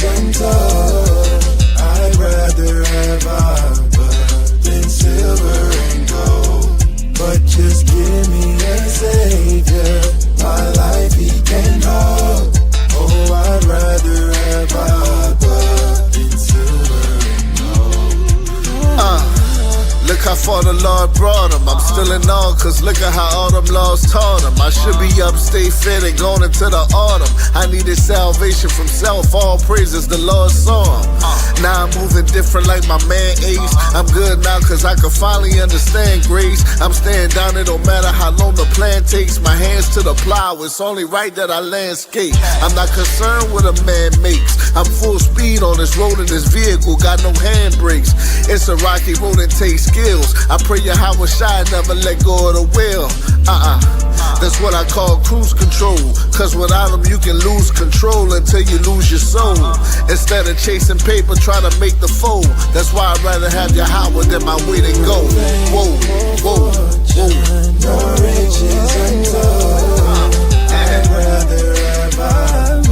riches untold. I'd rather have Abba than silver and gold. But just give me a savior, my life he can hold. Oh, I'd rather have Abba than silver and gold. Look how far the Lord brought him. I'm still in awe, cause look at how all them laws taught him. I should be upstate fit and going into the autumn. I needed salvation from self, all praises the Lord saw him. Now I'm moving different like my man Ace. I'm good now cause I can finally understand grace. I'm staying down it no matter how long the plan takes. My hands to the plow, it's only right that I landscape. I'm not concerned what a man makes. I'm full speed on this road in this vehicle, got no handbrakes. It's a rocky road and takes skills. I pray Yahweh Shai never let go of the wheel. That's what I call cruise control. Cause without him you can lose control until you lose your soul. Instead of chasing paper, try to make the fold. That's why I'd rather have Yahweh than my way to go. Whoa, whoa, whoa. No riches untold. I'd rather have Abba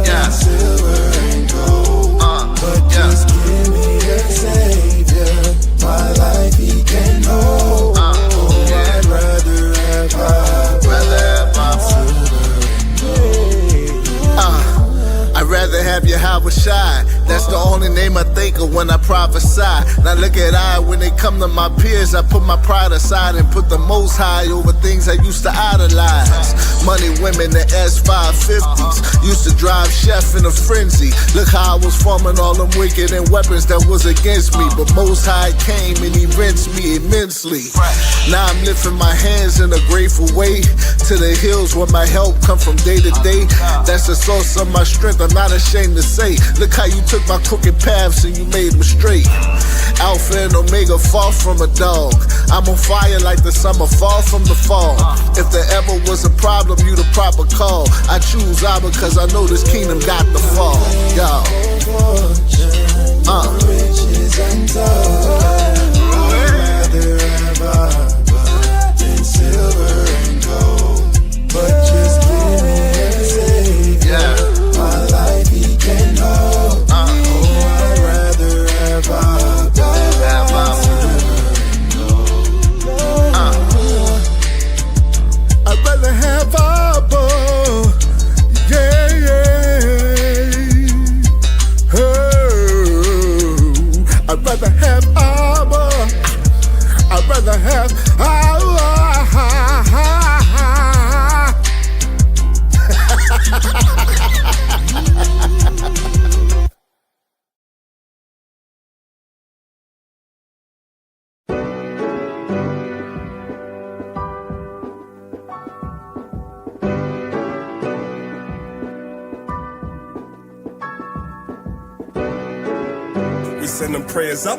than silver and gold. But just give me a savior, my life he can hold. I'd rather have Abba silver and gold. I'd rather have Yahweh Shai. That's the only name I think of when I prophesy. Now look at I, when they come to my peers, I put my pride aside and put the most high over things I used to idolize. Money, women, the S550s. Used to drive Chef in a frenzy. Look how I was forming all them wicked and weapons that was against me. But Most High came and he rinsed me immensely. Now I'm lifting my hands in a grateful way to the hills where my help come from day to day. That's the source of my strength, I'm not ashamed to say. Look how you took my crooked paths and you made them straight. Alpha and Omega, far from a dog. I'm on fire like the summer, far from the fall. If there ever was a problem, you the proper call. I choose Abba cause I know this kingdom got to fall. Y'all. Riches untold. I'd rather have Abba than silver and gold. But just give me a savior, my life he can hold. I'd rather have Abba than silver and gold. I'd rather have Abba, yeah, yeah. Oh, I'd rather have Abba. I'd rather have Abba. We send them prayers up,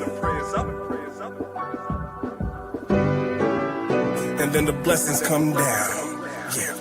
and then the blessings come down. Yeah.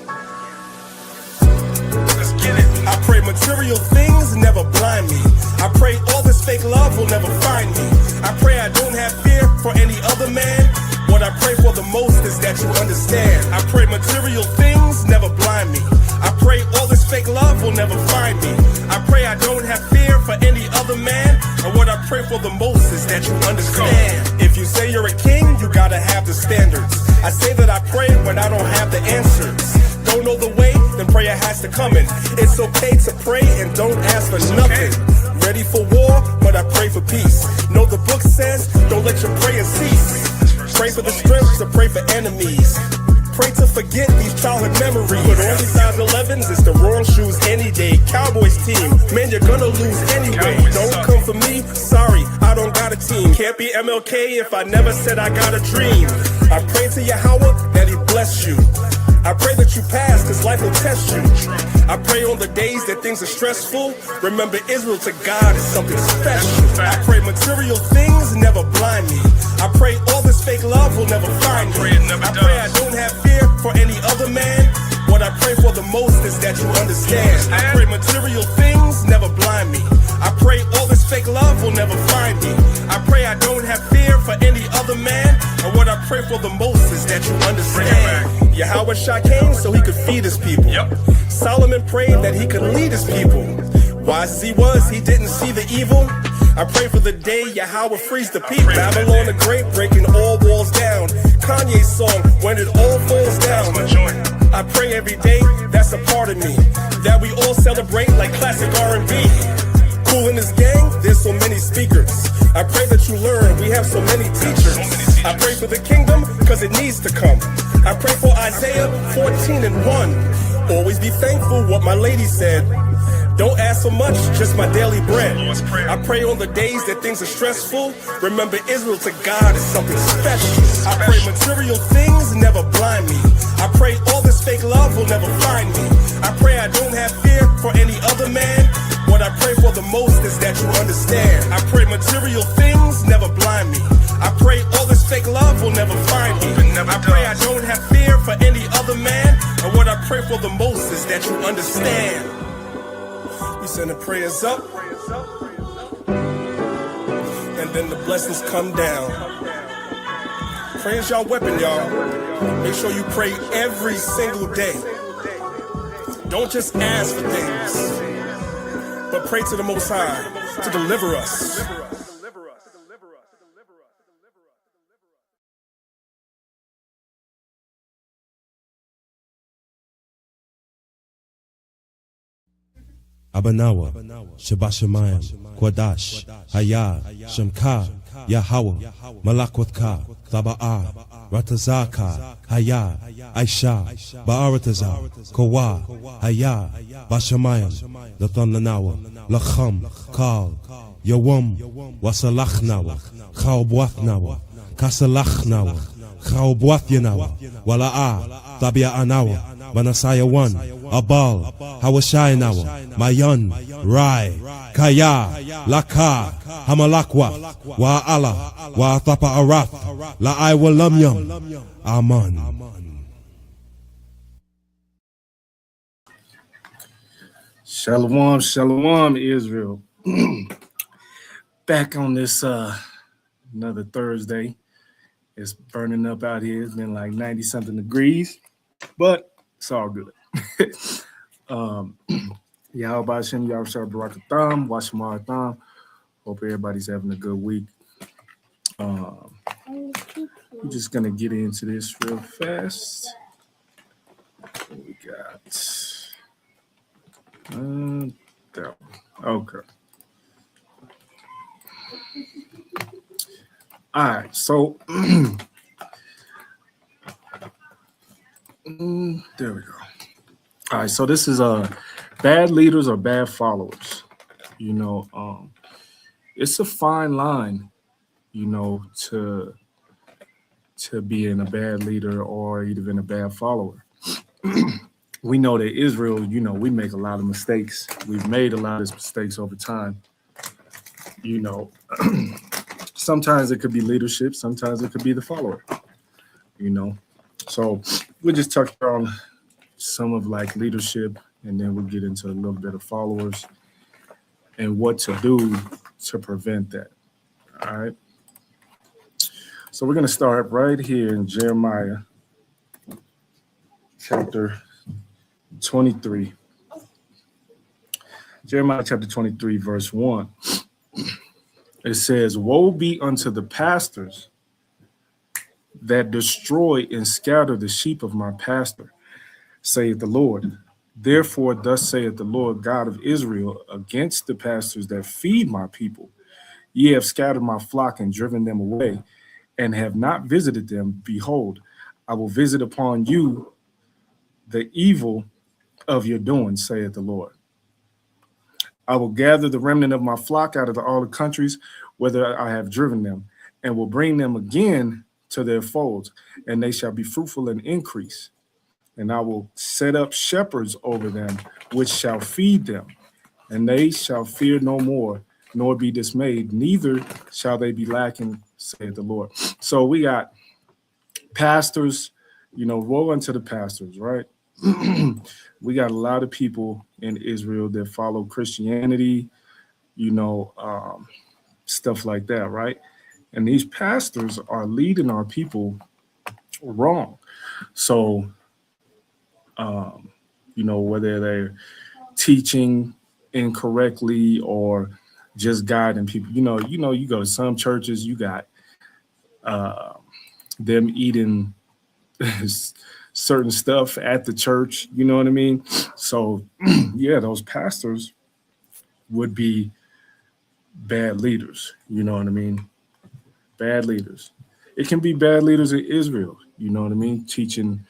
Let's get it. I pray material things never blind me. I pray all this fake love will never find me. I pray I don't have fear for any other man. What I pray for the most is that you understand. I pray material things never blind me. I pray all this fake love will never find me. I pray I don't have fear for any other man. And what I pray for the most is that you understand. If you say you're a king, you gotta have the standards. I say that I pray when I don't have the answers. Don't know the way, then prayer has to come in. It's okay to pray and don't ask for nothing. Ready for war, but I pray for peace. Know the book says, don't let your prayers cease. Pray for the strength to pray for enemies. Pray to forget these childhood memories. Put on these size 11s, it's the wrong shoes any day. Cowboys team, man, you're gonna lose anyway. Don't come for me, sorry, I don't got a team. Can't be MLK if I never said I got a dream. I pray to Yahweh that he bless you. I pray that you pass, cause life will test you. I pray on the days that things are stressful. Remember, Israel to God is something special. I pray material things never blind me. I pray all this fake love will never find me. I pray I don't have fear for any other man. What I pray for the most is that you understand. I pray material things never blind me. I pray all this fake love will never find me. I pray I don't have fear for any other man. And what I pray for the most is that you understand. Yahweh Shai came so he could feed his people. Solomon prayed that he could lead his people. Wise as he was, he didn't see the evil. I pray for the day Yahweh frees the people. Babylon the Great, breaking all walls down. Kanye's song, when it all falls down. I pray every day, that's a part of me, that we all celebrate like classic R&B. Cool in this gang, there's so many speakers. I pray that you learn, we have so many teachers. I pray for the kingdom, cause it needs to come. I pray for Isaiah 14:1. Always be thankful, what my lady said. Don't ask for much, just my daily bread. I pray on the days that things are stressful. Remember, Israel to God is something special. I pray material things never blind me. I pray all this fake love will never find me. I pray I don't have fear for any other man. What I pray for the most is that you understand. I pray material things never blind me. I pray all this fake love will never find me. I pray I don't have fear for any other man. And what I pray for the most is that you understand. We send the prayers up, and then the blessings come down. Prayer's y'all weapon, y'all. Make sure you pray every single day. Don't just ask for things, but pray to the Most High to deliver us. Abanawa, Shabashamayim, Kwadash, Hayah, Shamka, Yahweh, Malakwatka, Taba'a, Ratazaka, Hayah, Aisha, Ba'aratazar, Kawa, Hayah, Bashamayim, Lathananawa, Lacham, Kal, Yawam, Wasalachnawa, Chaubwathnawa, Kasalachnawa, Chaubwathinawa, Wala'a, Tabia Anawa, Manasaya 1, Abal, Hawashai Nawa, Mayan, Rai, Kaya, Laka, Hamalakwa, Wa Allah, Wa Thapa Arath, La I Walamyam, Aman. Shalom, shalom, Israel. Back on this another Thursday. It's burning up out here. It's been like 90 something degrees, but it's all good. Yahweh Hashem, Yahweh Barakatham, Washmaratham. Hope everybody's having a good week. We're just gonna get into this real fast. What we got? There. Okay. All right, so there we go. All right, so this is bad leaders or bad followers. You know, it's a fine line, you know, to being a bad leader or even a bad follower. We know that Israel, you know, we make a lot of mistakes. We've made a lot of mistakes over time. You know, sometimes it could be leadership, sometimes it could be the follower, you know. So we'll just touch on some of like leadership, and then we'll get into a little bit of followers and what to do to prevent that. All right. So we're going to start right here in Jeremiah chapter 23. Jeremiah chapter 23, verse 1. It says, "Woe be unto the pastors that destroy and scatter the sheep of my pastor, saith the Lord. Therefore, thus saith the Lord God of Israel against the pastors that feed my people. Ye have scattered my flock and driven them away, and have not visited them. Behold, I will visit upon you the evil of your doing, saith the Lord. I will gather the remnant of my flock out of all the countries whither I have driven them, and will bring them again to their folds, and they shall be fruitful and increase. And I will set up shepherds over them, which shall feed them, and they shall fear no more, nor be dismayed, neither shall they be lacking, saith the Lord." So we got pastors, you know, woe unto the pastors, right? We got a lot of people in Israel that follow Christianity, you know, stuff like that, right? And these pastors are leading our people wrong. So, you know, whether they're teaching incorrectly or just guiding people. You go to some churches, you got them eating certain stuff at the church. You know what I mean? So, yeah, those pastors would be bad leaders. You know what I mean? Bad leaders. It can be bad leaders in Israel. You know what I mean? Teaching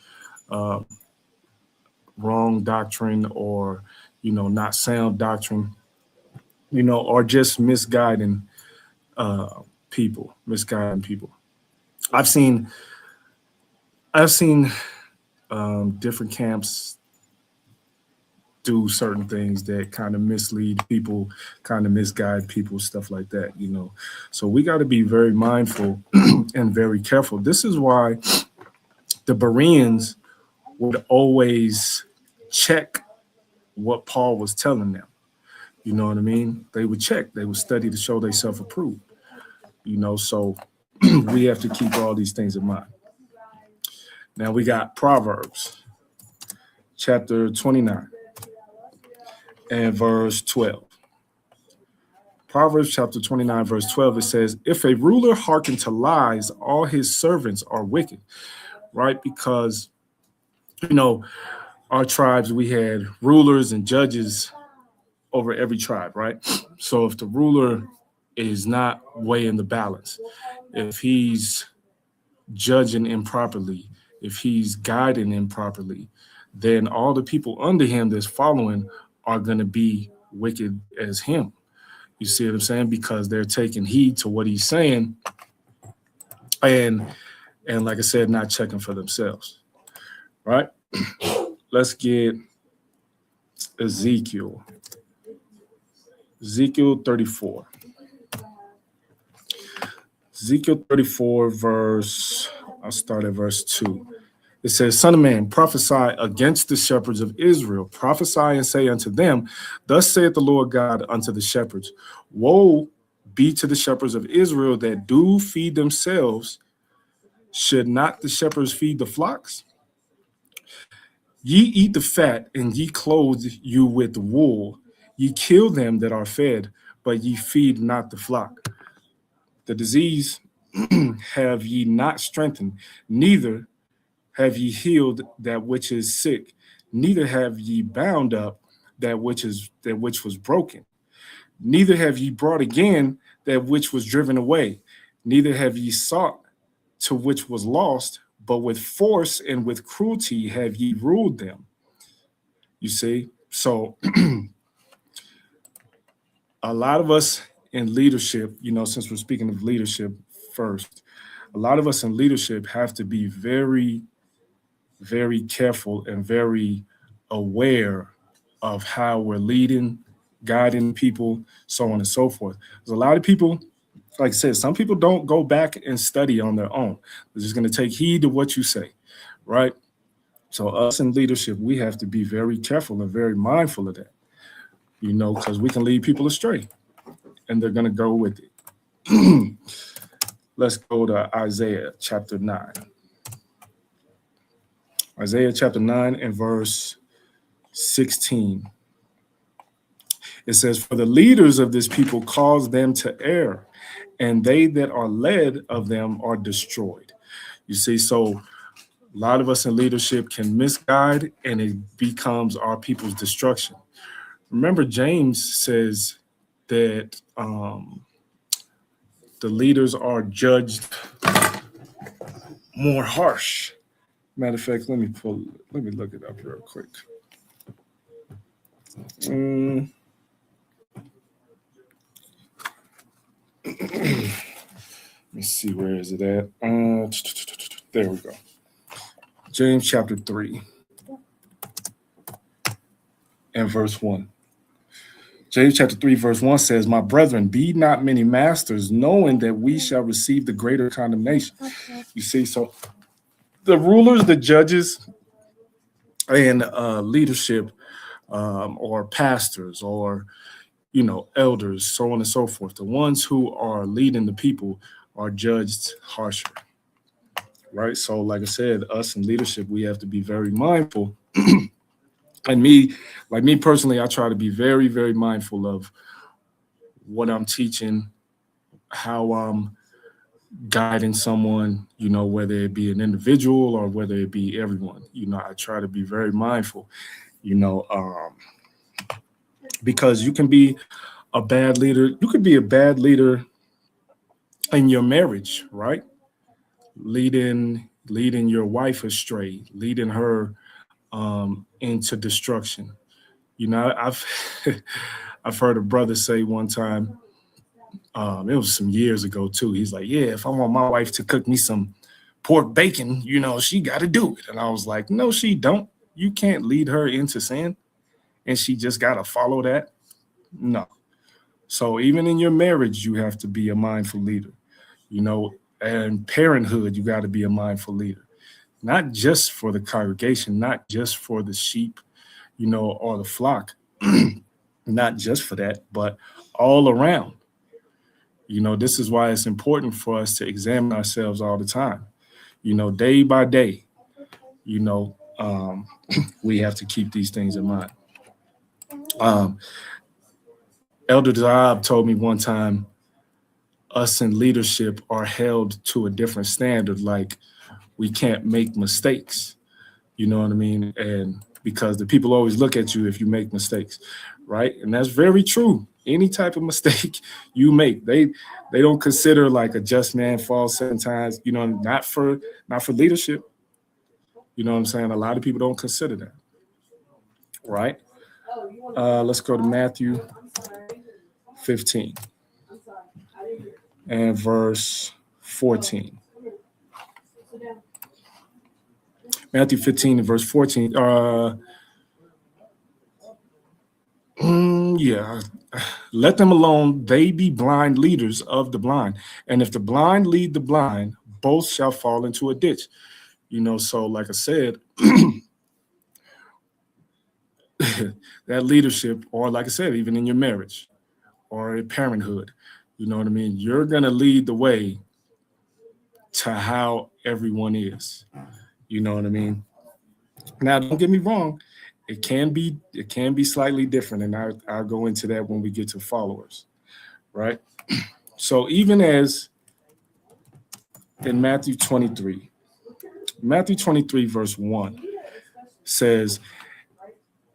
wrong doctrine or, not sound doctrine, or just misguiding people. I've seen different camps do certain things that kind of mislead people, kind of misguide people, stuff like that, So we got to be very mindful and very careful. This is why the Bereans would always check what Paul was telling them. You know what I mean? They would check, they would study to show they self-approved, so we have to keep all these things in mind. Now we got Proverbs chapter 29 and verse 12. Proverbs chapter 29, verse 12, it says, if a ruler hearken to lies, all his servants are wicked, right? Because, our tribes, we had rulers and judges over every tribe, right? So if the ruler is not weighing the balance, if he's judging improperly, if he's guiding improperly, then all the people under him that's following are going to be wicked as him. You see what I'm saying? Because they're taking heed to what he's saying, and like I said, not checking for themselves. Right? Let's get Ezekiel 34. Ezekiel 34, I'll start at verse 2. It says, son of man, prophesy against the shepherds of Israel. Prophesy and say unto them, thus saith the Lord God unto the shepherds, woe be to the shepherds of Israel that do feed themselves. Should not the shepherds feed the flocks? Ye eat the fat, and ye clothe you with wool. Ye kill them that are fed, but ye feed not the flock. The disease have ye not strengthened, neither have ye healed that which is sick, neither have ye bound up that which was broken, neither have ye brought again that which was driven away, neither have ye sought to which was lost, but with force and with cruelty have ye ruled them. You see, so a lot of us in leadership, since we're speaking of leadership first, a lot of us in leadership have to be very, very careful and very aware of how we're leading, guiding people, so on and so forth. There's a lot of people, like I said, some people don't go back and study on their own. They're just going to take heed to what you say, right? So us in leadership, we have to be very careful and very mindful of that, because we can lead people astray and they're going to go with it. Let's go to Isaiah chapter 9. Isaiah chapter 9 and verse 16. It says, for the leaders of this people cause them to err, and they that are led of them are destroyed. You see, so a lot of us in leadership can misguide, and it becomes our people's destruction. Remember, James says that the leaders are judged more harsh. Matter of fact, let me look it up real quick. Let me see, where is it at? There we go. James chapter 3 and verse 1. James chapter 3, verse 1 says, my brethren, be not many masters, knowing that we shall receive the greater condemnation. You see, so the rulers, the judges, and leadership, or pastors, or elders, so on and so forth, the ones who are leading the people are judged harsher, right? So like I said, us in leadership, we have to be very mindful And me, like me personally, I try to be very, very mindful of what I'm teaching, how I'm guiding someone, whether it be an individual or whether it be everyone. I try to be very mindful, you know, um, because you can be a bad leader. You could be a bad leader in your marriage, right? Leading your wife astray, leading her into destruction. I've I've heard a brother say one time, it was some years ago too. He's like, "Yeah, if I want my wife to cook me some pork bacon, she got to do it." And I was like, "No, she don't. You can't lead her into sin, and she just got to follow that." No. So even in your marriage, you have to be a mindful leader. You know, and parenthood, you got to be a mindful leader, not just for the congregation, not just for the sheep, or the flock, not just for that, but all around. This is why it's important for us to examine ourselves all the time, day by day. You know, um, we have to keep these things in mind. Um, Elder Zaab told me one time, us in leadership are held to a different standard. Like we can't make mistakes. You know what I mean? And because the people always look at you if you make mistakes, right? And that's very true. Any type of mistake you make, they don't consider like a just man falls 7 times. Not for leadership. You know what I'm saying? A lot of people don't consider that, right? Let's go to Matthew 15 and verse 14. Matthew 15 and verse 14. Yeah. Let them alone. They be blind leaders of the blind. And if the blind lead the blind, both shall fall into a ditch. So like I said, that leadership, or like I said, even in your marriage or in parenthood, you know what I mean? You're going to lead the way to how everyone is. You know what I mean? Now, don't get me wrong. It can be slightly different. And I'll go into that when we get to followers, right? So even as in Matthew 23, verse 1 says,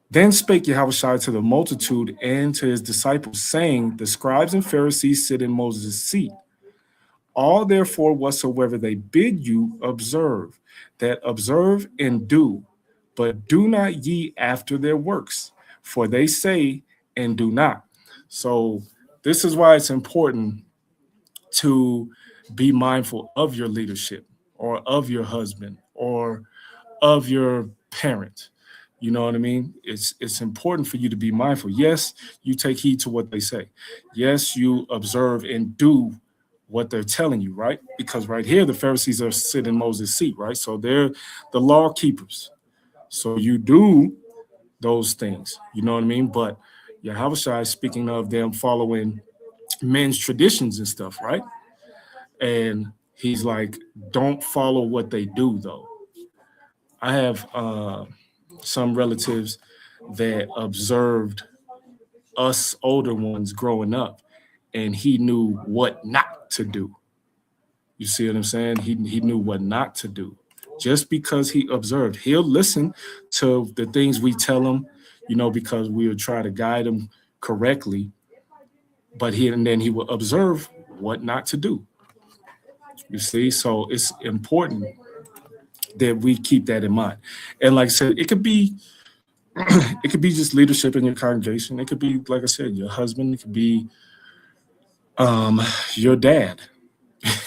Then spake Yahushua to the multitude and to his disciples, saying, The scribes and Pharisees sit in Moses' seat. All therefore whatsoever they bid you, observe, that observe and do, but do not ye after their works, for they say and do not. So this is why it's important to be mindful of your leadership or of your husband or of your parent. You know what I mean? It's important for you to be mindful. Yes, you take heed to what they say. Yes, you observe and do what they're telling you, right? Because right here, the Pharisees are sitting in Moses' seat, right? So they're the law keepers. So you do those things, you know what I mean? But Yahushua is speaking of them following men's traditions and stuff, right? And he's like, don't follow what they do, though. I have some relatives that observed us older ones growing up, and he knew what not to do. You see what I'm saying? He knew what not to do. Just because he observed, he'll listen to the things we tell him, because we will try to guide him correctly. But then he will observe what not to do. You see, so it's important that we keep that in mind. And like I said, it could be just leadership in your congregation. It could be, like I said, your husband. It could be your dad.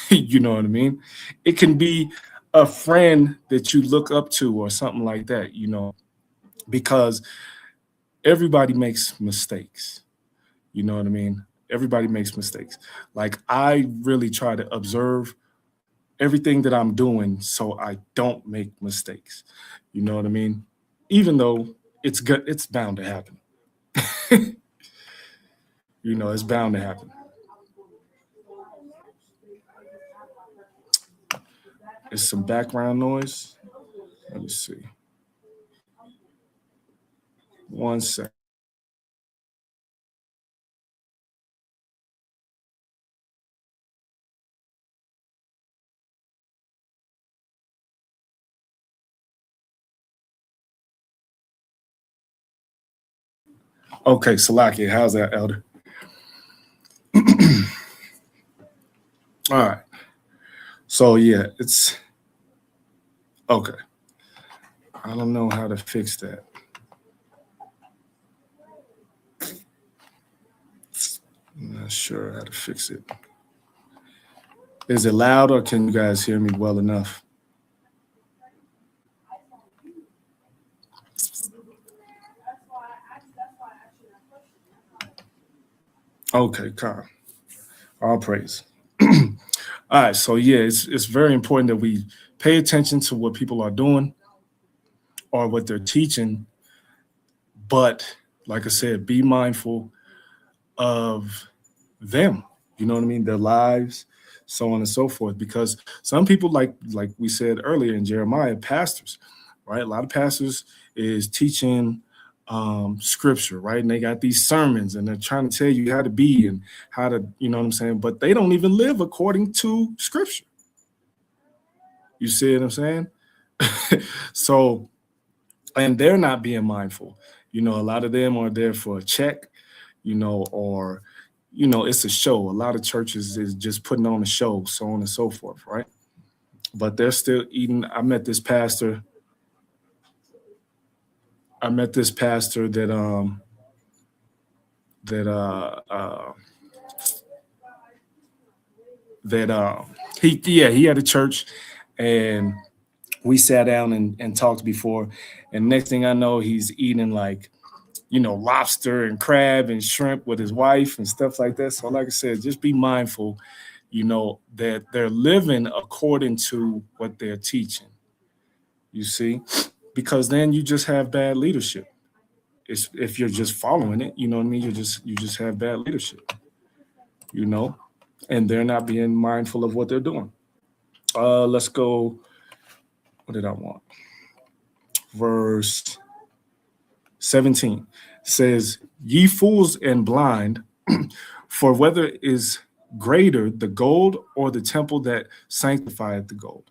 You know what I mean? It can be a friend that you look up to or something like that, because everybody makes mistakes. You know what I mean? Everybody makes mistakes. Like I really try to observe everything that I'm doing so I don't make mistakes. You know what I mean? Even though it's good, it's bound to happen. It's bound to happen. There's some background noise. Let me see. 1 second. Okay, Salaki, how's that, Elder? All right. So yeah, it's okay. I don't know how to fix that. I'm not sure how to fix it. Is it loud or can you guys hear me well enough? Okay, Kyle. All praise. All right, so yeah, it's very important that we pay attention to what people are doing or what they're teaching, but like I said, be mindful of them. You know what I mean? Their lives, so on and so forth. Because some people, like we said earlier in Jeremiah, pastors, right? A lot of pastors is teaching scripture, right? And they got these sermons and they're trying to tell you how to be and how to, you know what I'm saying? But they don't even live according to scripture. You see what I'm saying? So, and they're not being mindful. You know, a lot of them are there for a check, you know, or, you know, it's a show. A lot of churches is just putting on a show, so on and so forth, right? But they're still eating. I met this pastor that he had a church, and we sat down and talked before, and next thing I know, he's eating like, you know, lobster and crab and shrimp with his wife and stuff like that. So like I said, just be mindful, you know, that they're living according to what they're teaching, you see, because then you just have bad leadership. If you're just following it, you know what I mean? You just have bad leadership, you know, and they're not being mindful of what they're doing. Let's go. What did I want? Verse 17 says, "Ye fools and blind, for whether is greater the gold or the temple that sanctifieth the gold?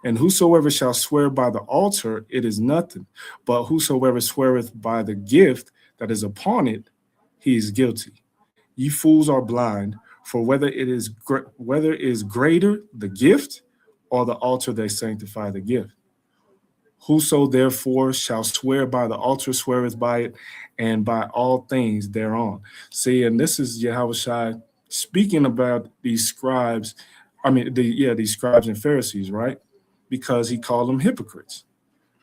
And whosoever shall swear by the altar, it is nothing. But whosoever sweareth by the gift that is upon it, he is guilty. Ye fools are blind, for whether is greater the gift or the altar that sanctify the gift. Whoso therefore shall swear by the altar sweareth by it, and by all things thereon." See, and this is Yahushua speaking about these scribes. I mean, these scribes and Pharisees, right? Because he called them hypocrites.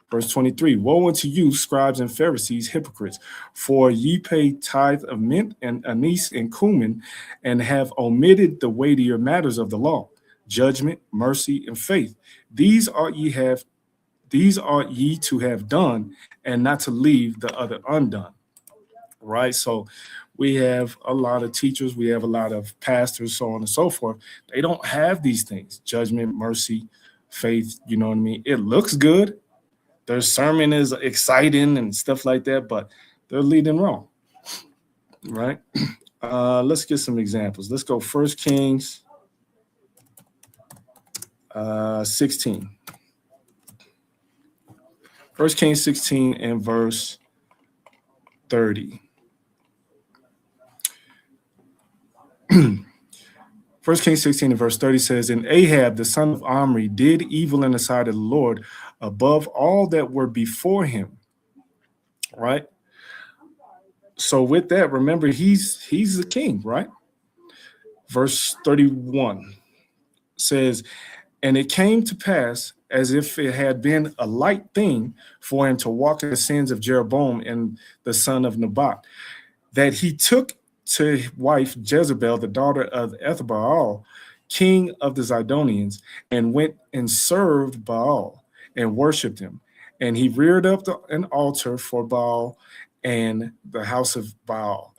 Verse 23, "Woe unto you, scribes and Pharisees, hypocrites, for ye pay tithe of mint and anise and cumin, and have omitted the weightier matters of the law, judgment, mercy, and faith. These ought ye to have done, and not to leave the other undone." Right? So we have a lot of teachers, we have a lot of pastors, so on and so forth. They don't have these things: judgment, mercy, faith. You know what I mean? It looks good. Their sermon is exciting and stuff like that, but they're leading wrong. Right? Let's get some examples. Let's go 1 Kings 16. 1 Kings 16 and verse 30. 1 Kings 16 and verse 30 says, "And Ahab, the son of Omri, did evil in the sight of the Lord above all that were before him." Right? So with that, remember, he's the king, right? Verse 31 says, "And it came to pass, as if it had been a light thing for him to walk in the sins of Jeroboam and the son of Nebat, that he took to wife Jezebel, the daughter of Ethbaal, king of the Zidonians, and went and served Baal and worshipped him. And he reared up an altar for Baal and the house of Baal,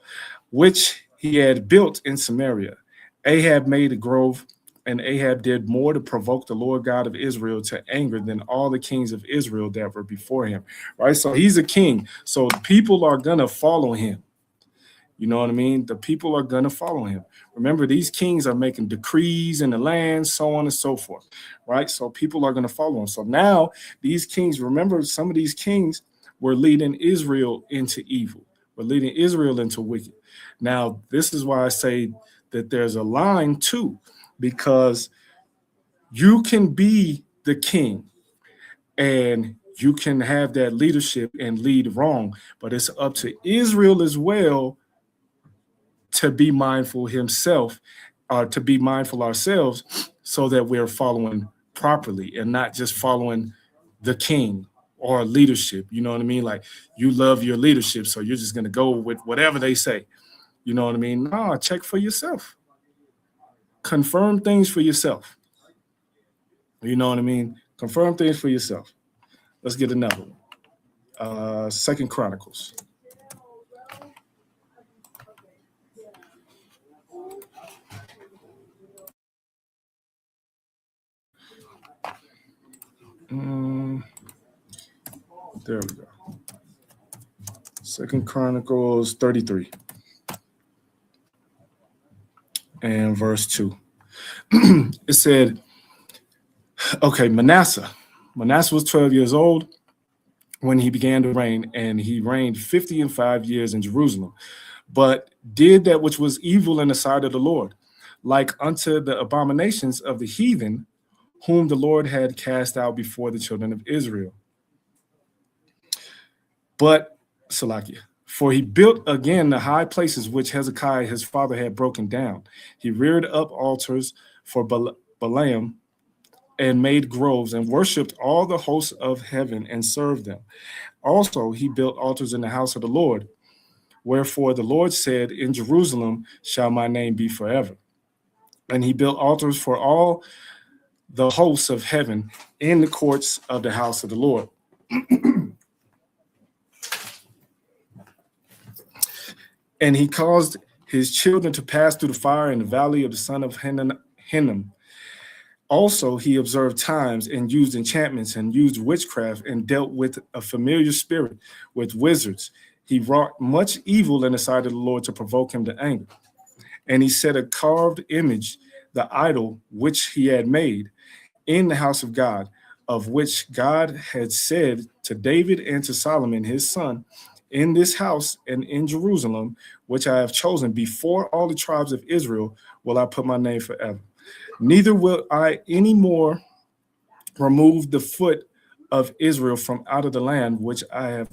which he had built in Samaria. Ahab made a grove and Ahab did more to provoke the Lord God of Israel to anger than all the kings of Israel that were before him. Right? So he's a king. So people are going to follow him. You know what I mean? The people are going to follow him. Remember, these kings are making decrees in the land, so on and so forth. Right? So people are going to follow him. So now these kings, remember, some of these kings were leading Israel into evil. We're leading Israel into wicked. Now, this is why I say that there's a line too, because you can be the king and you can have that leadership and lead wrong, but it's up to Israel as well to be mindful himself, to be mindful ourselves, so that we're following properly and not just following the king or leadership. You know what I mean? Like, you love your leadership, so you're just going to go with whatever they say. You know what I mean? No, check for yourself. Confirm things for yourself. You know what I mean? Confirm things for yourself. Let's get another one. 2 Chronicles. There we go. 2 Chronicles 33 and verse 2. It said, okay, Manasseh was 12 years old when he began to reign, and he reigned 55 years in Jerusalem, but did that which was evil in the sight of the Lord, like unto the abominations of the heathen, whom the Lord had cast out before the children of Israel. But, Salakia, for he built again the high places which Hezekiah his father had broken down. He reared up altars for Balaam and made groves and worshipped all the hosts of heaven and served them. Also, he built altars in the house of the Lord. Wherefore the Lord said, in Jerusalem shall my name be forever. And he built altars for all the hosts of heaven in the courts of the house of the Lord. And he caused his children to pass through the fire in the valley of the son of Hinnom. Also, he observed times and used enchantments and used witchcraft and dealt with a familiar spirit, with wizards. He wrought much evil in the sight of the Lord to provoke him to anger. And he set a carved image, the idol which he had made, in the house of God, of which God had said to David and to Solomon his son, in this house and in Jerusalem, which I have chosen before all the tribes of Israel, will I put my name forever. Neither will I any more remove the foot of Israel from out of the land which I have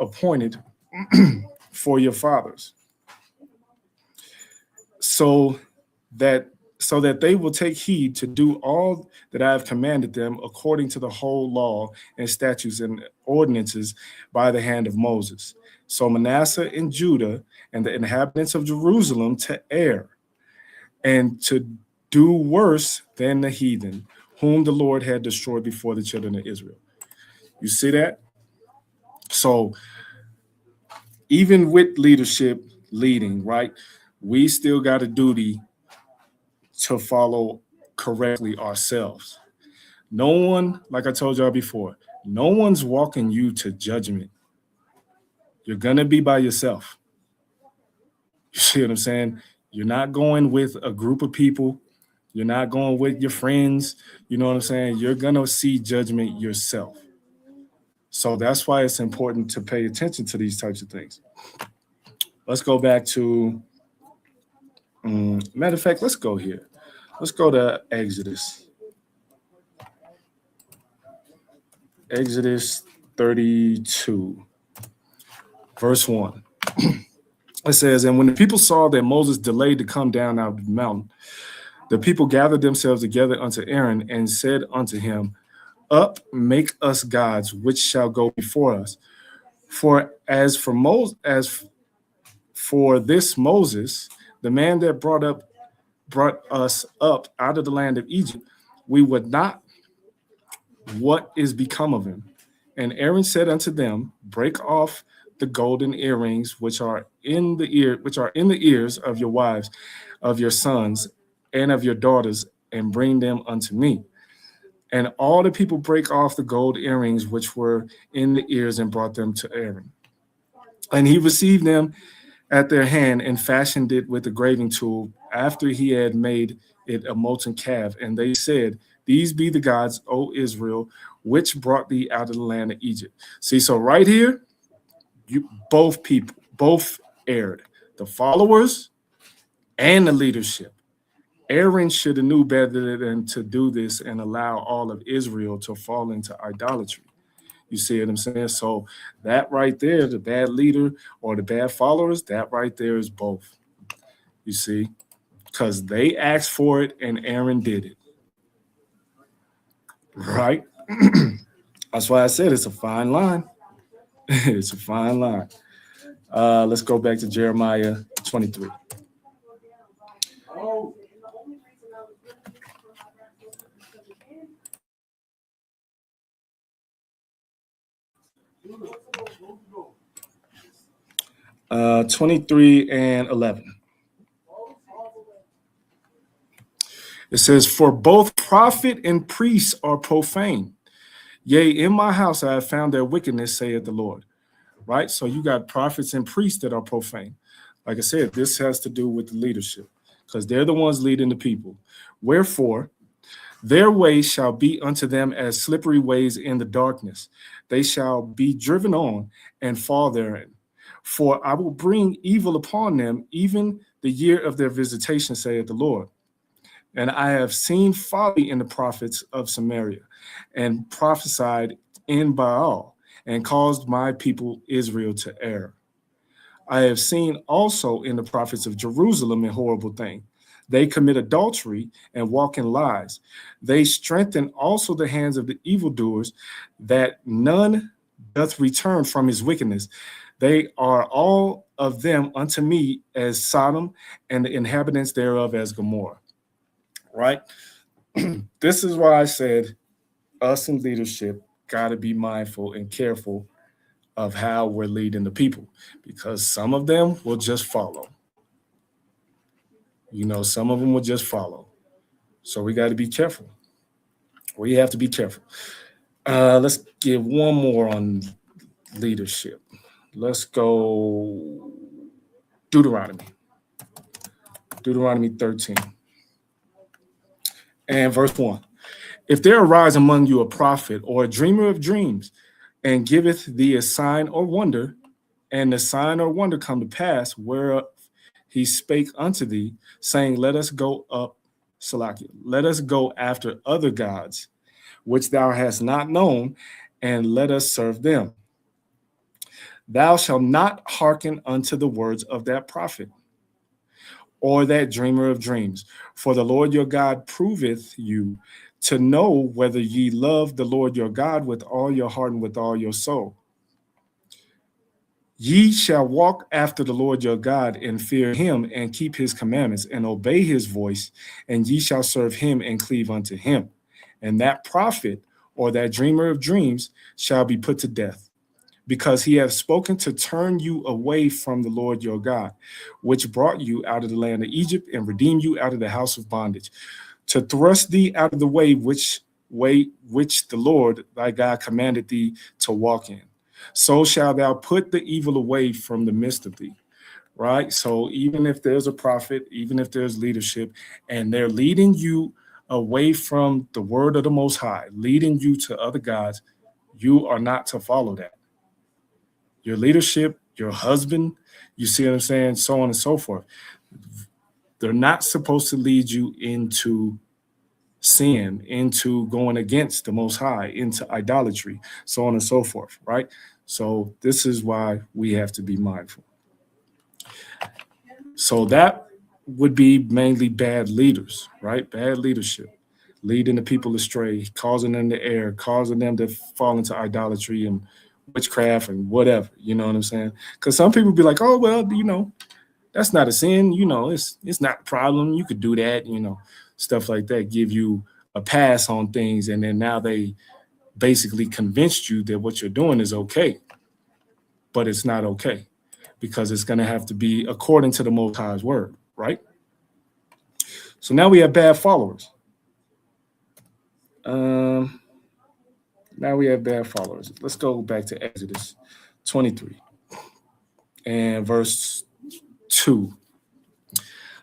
appointed for your fathers, so that they will take heed to do all that I have commanded them according to the whole law and statutes and ordinances by the hand of Moses. So Manasseh and Judah and the inhabitants of Jerusalem to err and to do worse than the heathen, whom the Lord had destroyed before the children of Israel. You see that? So even with leadership leading, right, we still got a duty to follow correctly ourselves. No one, like I told y'all before, no one's walking you to judgment. You're going to be by yourself. You see what I'm saying? You're not going with a group of people. You're not going with your friends. You know what I'm saying? You're going to see judgment yourself. So that's why it's important to pay attention to these types of things. Let's go back to, matter of fact, let's go here. Let's go to Exodus. Exodus 32, verse 1. It says, and when the people saw that Moses delayed to come down out of the mountain, the people gathered themselves together unto Aaron and said unto him, up, make us gods, which shall go before us. For as for this Moses, the man that brought us up out of the land of Egypt, we would not what is become of him. And Aaron said unto them, break off the golden earrings which are in the ears of your wives, of your sons, and of your daughters, and bring them unto me. And all the people break off the gold earrings which were in the ears and brought them to Aaron. And he received them at their hand and fashioned it with a graving tool after he had made it a molten calf. And they said, These be the gods, O Israel, which brought thee out of the land of Egypt. See, so right here, both people, both erred, the followers and the leadership. Aaron should have knew better than to do this and allow all of Israel to fall into idolatry. You see what I'm saying? So that right there, the bad leader or the bad followers, that right there is both. You see? Because they asked for it and Aaron did it. Right? That's why I said it's a fine line. It's a fine line. Let's go back to Jeremiah 23. Uh, 23 and 11. It says, For both prophet and priest are profane. Yea, in my house I have found their wickedness, saith the Lord. Right? So you got prophets and priests that are profane. Like I said, this has to do with the leadership because they're the ones leading the people. Wherefore, their ways shall be unto them as slippery ways in the darkness. They shall be driven on and fall therein. For I will bring evil upon them, even the year of their visitation, saith the Lord. And I have seen folly in the prophets of Samaria, and prophesied in Baal, and caused my people Israel to err. I have seen also in the prophets of Jerusalem a horrible thing. They commit adultery and walk in lies. They strengthen also the hands of the evildoers, that none doth return from his wickedness. They are all of them unto me as Sodom, and the inhabitants thereof as Gomorrah. Right? This is why I said us in leadership got to be mindful and careful of how we're leading the people, because some of them will just follow. You know, some of them will just follow. So we got to be careful. We have to be careful. Let's give one more on leadership. Let's go Deuteronomy 13 and verse 1. If there arise among you a prophet or a dreamer of dreams, and giveth thee a sign or wonder, and the sign or wonder come to pass, whereof he spake unto thee, saying, Let us go up, Salakia, let us go after other gods, which thou hast not known, and let us serve them. Thou shalt not hearken unto the words of that prophet, or that dreamer of dreams. For the Lord your God proveth you to know whether ye love the Lord your God with all your heart and with all your soul. Ye shall walk after the Lord your God and fear him and keep his commandments and obey his voice, and ye shall serve him and cleave unto him. And that prophet or that dreamer of dreams shall be put to death, because he hath spoken to turn you away from the Lord your God, which brought you out of the land of Egypt and redeemed you out of the house of bondage, to thrust thee out of the way which the Lord thy God commanded thee to walk in. So shalt thou put the evil away from the midst of thee. Right? So even if there's a prophet, even if there's leadership, and they're leading you away from the word of the Most High, leading you to other gods, you are not to follow that. Your leadership, your husband, you see what I'm saying, so on and so forth. They're not supposed to lead you into sin, into going against the Most High, into idolatry, so on and so forth, right? So this is why we have to be mindful. So that would be mainly bad leaders, right? Bad leadership, leading the people astray, causing them to err, causing them to fall into idolatry and witchcraft and whatever, you know what I'm saying? Because some people be like, oh, well, you know, that's not a sin, you know, it's not a problem. You could do that, you know, stuff like that, give you a pass on things. And then now they basically convinced you that what you're doing is okay, but it's not okay, because it's going to have to be according to the Most High's word, right? So now we have bad followers. Now we have bad followers. Let's go back to Exodus 23 and verse 2.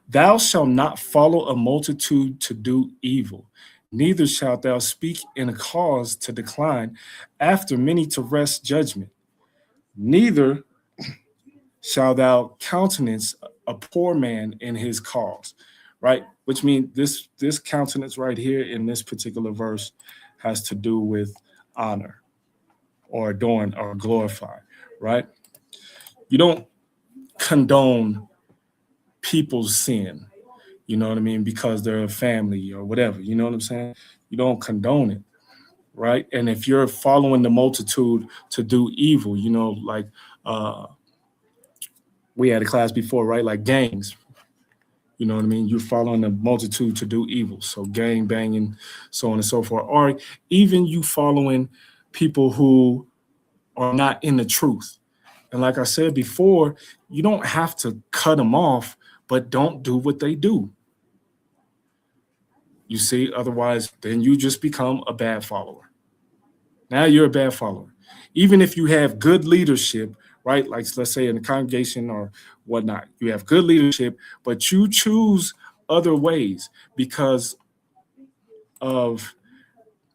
Thou shalt not follow a multitude to do evil, neither shalt thou speak in a cause to decline, after many to wrest judgment. Neither shalt thou countenance a poor man in his cause, right? Which means this countenance right here in this particular verse has to do with honor or adorn or glorify, right? You don't condone people's sin, you know what I mean, because they're a family or whatever, you know what I'm saying? You don't condone it, right? And if you're following the multitude to do evil, you know, like we had a class before, right? Like gangs, you know what I mean? You're following the multitude to do evil. So gang banging, so on and so forth. Or even you following people who are not in the truth. And like I said before, you don't have to cut them off, but don't do what they do. You see, otherwise, then you just become a bad follower. Now you're a bad follower. Even if you have good leadership, right? Like let's say in a congregation or whatnot, you have good leadership, but you choose other ways because of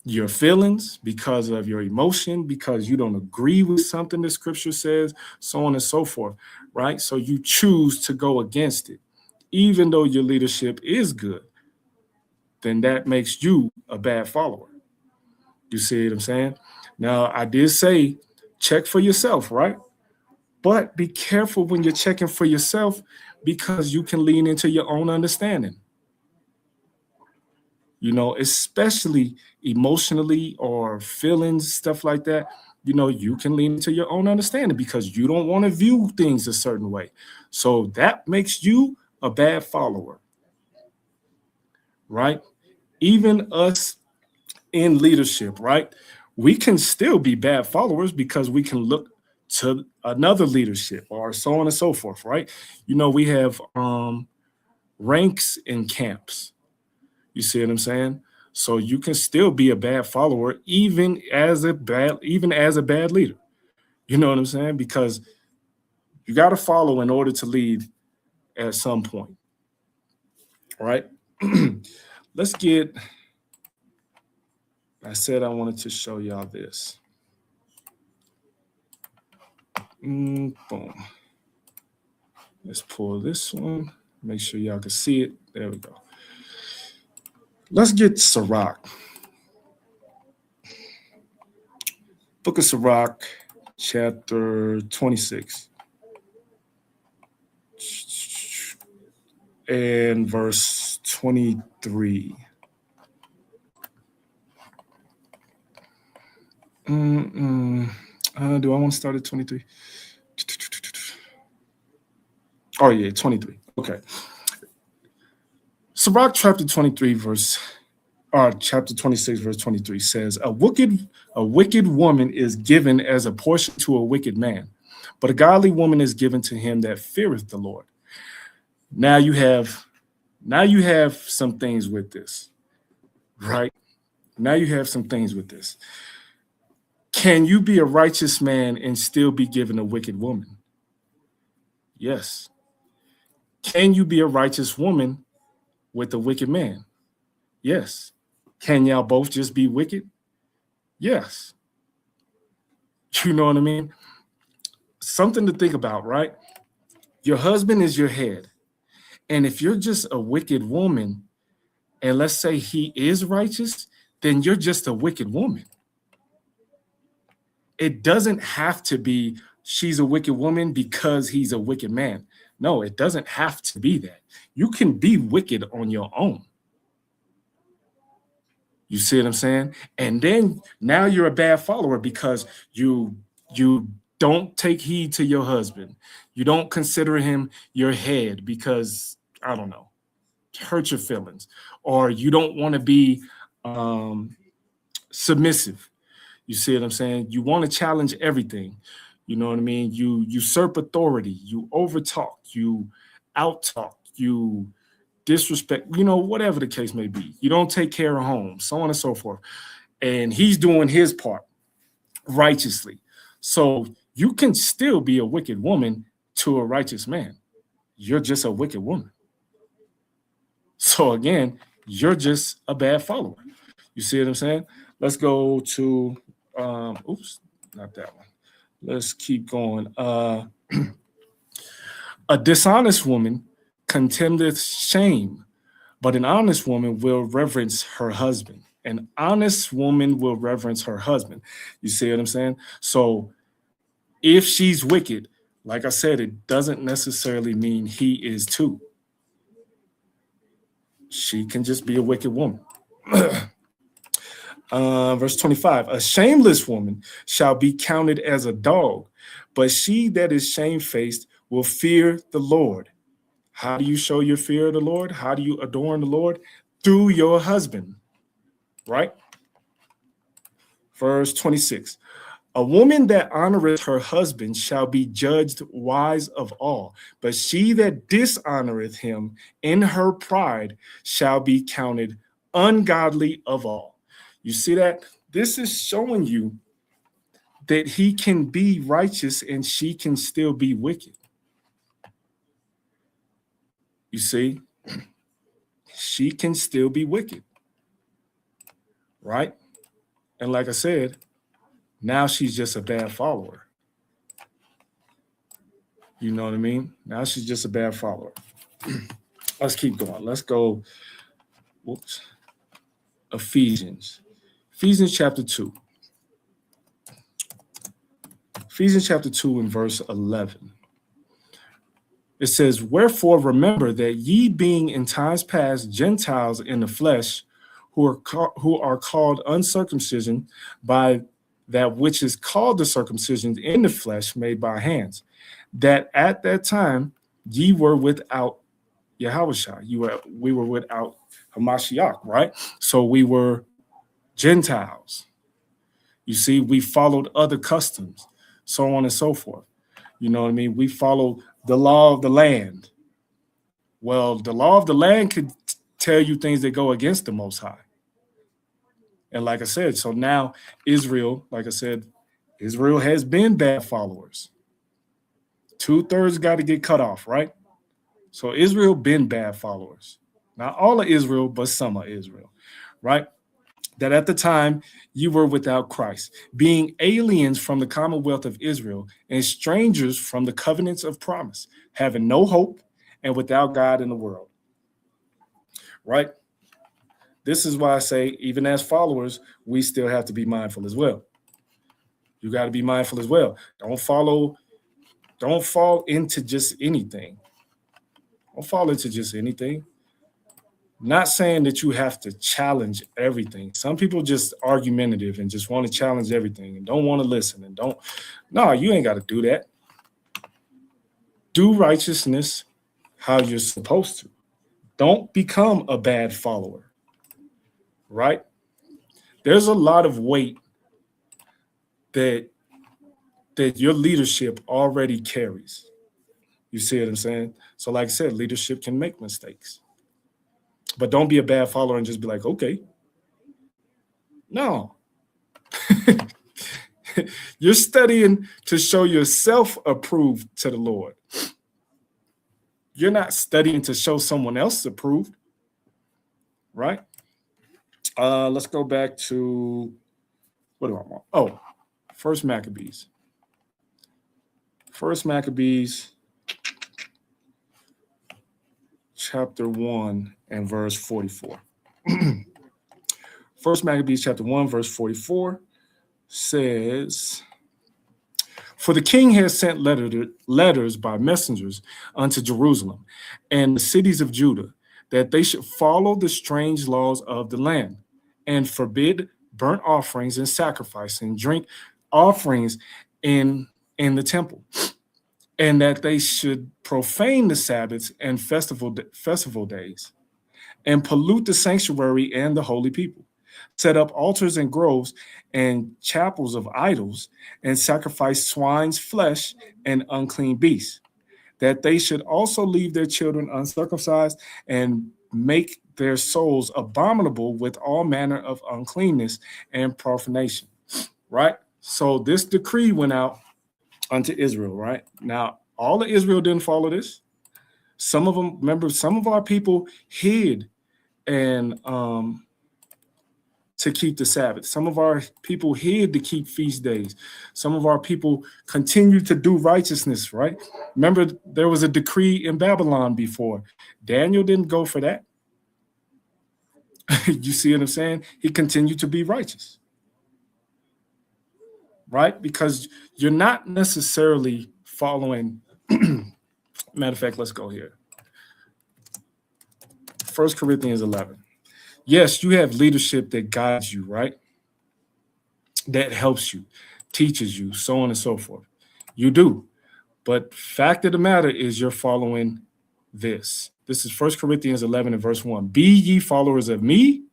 your feelings, because of your emotion, because you don't agree with something the scripture says, so on and so forth, right? So you choose to go against it, even though your leadership is good, then that makes you a bad follower. You see what I'm saying? Now, I did say check for yourself, right? But be careful when you're checking for yourself because you can lean into your own understanding. You know, especially emotionally or feelings, stuff like that, you know, you can lean into your own understanding because you don't want to view things a certain way. So that makes you a bad follower, right? Even us in leadership, right? We can still be bad followers because we can look to another leadership or so on and so forth, right? You know, we have ranks in camps. You see what I'm saying? So you can still be a bad follower, even as a bad leader. You know what I'm saying? Because you got to follow in order to lead at some point. All right. Let's get. I said I wanted to show y'all this. Boom. Let's pull this one. Make sure y'all can see it. There we go. Let's get Sirach. Book of Sirach, chapter 26. And verse 23. Do I want to start at 23? Oh, yeah, 23. Okay. Sirach chapter 26, verse 23 says, a wicked woman is given as a portion to a wicked man, but a godly woman is given to him that feareth the Lord. Now you have some things with this, right? Now you have some things with this. Can you be a righteous man and still be given a wicked woman? Yes. Can you be a righteous woman with a wicked man? Yes. Can y'all both just be wicked? Yes. You know what I mean? Something to think about, right? Your husband is your head. And if you're just a wicked woman, and let's say he is righteous, then you're just a wicked woman. It doesn't have to be she's a wicked woman because he's a wicked man. No, it doesn't have to be that. You can be wicked on your own. You see what I'm saying? And then now you're a bad follower because you don't take heed to your husband. You don't consider him your head because, I don't know, hurt your feelings. Or you don't want to be submissive. You see what I'm saying? You want to challenge everything. You know what I mean? You usurp authority. You overtalk. You outtalk. You disrespect, whatever the case may be. You don't take care of home, so on and so forth. And he's doing his part righteously. So you can still be a wicked woman to a righteous man. You're just a wicked woman. So again, you're just a bad follower. You see what I'm saying? Let's go to, oops, not that one. Let's keep going. A dishonest woman contemneth shame, but an honest woman will reverence her husband. An honest woman will reverence her husband. You see what I'm saying? So if she's wicked, like I said, it doesn't necessarily mean he is too. She can just be a wicked woman. Verse 25, a shameless woman shall be counted as a dog, but she that is shamefaced will fear the Lord. How do you show your fear of the Lord? How do you adorn the Lord? Through your husband, right? Verse 26, a woman that honoreth her husband shall be judged wise of all, but she that dishonoreth him in her pride shall be counted ungodly of all. You see that? This is showing you that he can be righteous and she can still be wicked. You see? She can still be wicked. Right? And like I said, now she's just a bad follower. You know what I mean? Now she's just a bad follower. Let's keep going. Let's go. Whoops. Ephesians chapter 2. Ephesians chapter 2 and verse 11. It says, wherefore remember that ye being in times past Gentiles in the flesh, who are called uncircumcision by that which is called the circumcision in the flesh made by hands, that at that time ye were without Yahushua. We were without Hamashiach, right? So we were Gentiles. You see, we followed other customs, so on and so forth. You know what I mean? We followed the law of the land. Well, the law of the land could tell you things that go against the Most High. And like I said, so now Israel, like I said, Israel has been bad followers. 2/3 got to get cut off, right? So Israel been bad followers. Not all of Israel, but some of Israel, right? That at the time you were without Christ, being aliens from the commonwealth of Israel and strangers from the covenants of promise, having no hope and without God in the world, right? This is why I say, even as followers, we still have to be mindful as well. You got to be mindful as well. Don't fall into just anything. Don't fall into just anything. Not saying that you have to challenge everything. Some people just argumentative and just want to challenge everything and don't want to listen and don't. No, you ain't got to do that. Do righteousness how you're supposed to. Don't become a bad follower, right? There's a lot of weight that your leadership already carries. You see what I'm saying? So like I said, leadership can make mistakes. But don't be a bad follower and just be like, okay. No. You're studying to show yourself approved to the Lord. You're not studying to show someone else approved, right? Let's go back to, what do I want? Oh, First Maccabees. First Maccabees, chapter 1 and verse 44. First Maccabees chapter 1, verse 44 says, for the king has sent letters by messengers unto Jerusalem and the cities of Judah, that they should follow the strange laws of the land and forbid burnt offerings and sacrifice and drink offerings in the temple, and that they should profane the Sabbaths and festival days, and pollute the sanctuary and the holy people, set up altars and groves and chapels of idols, and sacrifice swine's flesh and unclean beasts, that they should also leave their children uncircumcised and make their souls abominable with all manner of uncleanness and profanation. Right? So this decree went out unto Israel, right? Now, all of Israel didn't follow this. Some of them, remember, some of our people hid and to keep the Sabbath. Some of our people hid to keep feast days. Some of our people continued to do righteousness, right? Remember, there was a decree in Babylon before. Daniel didn't go for that. You see what I'm saying? He continued to be righteous, right? Because you're not necessarily following. Matter of fact, let's go here. 1 Corinthians 11. Yes, you have leadership that guides you, right? That helps you, teaches you, so on and so forth. You do. But fact of the matter is you're following this. This is 1 Corinthians 11 and verse 1. Be ye followers of me,